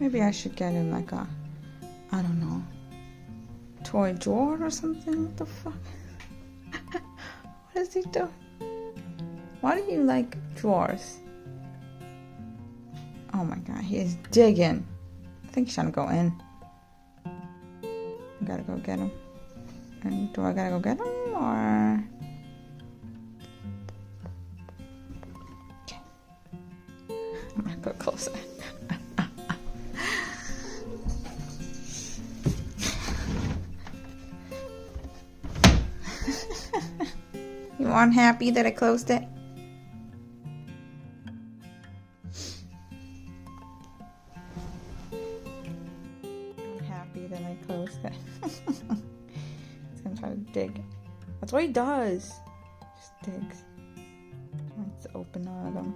Maybe I should get him like a, I don't know, toy drawer or something. What the fuck? What is he doing? Why do you like drawers? Oh my god, he is digging. I think he's trying to go in. I gotta go get him. And do I gotta go get him or? Okay. I'm gonna go closer. You aren't happy that I closed it? I'm happy that I closed it. He's gonna try to dig. That's what he does. Just digs. Let's open all of them.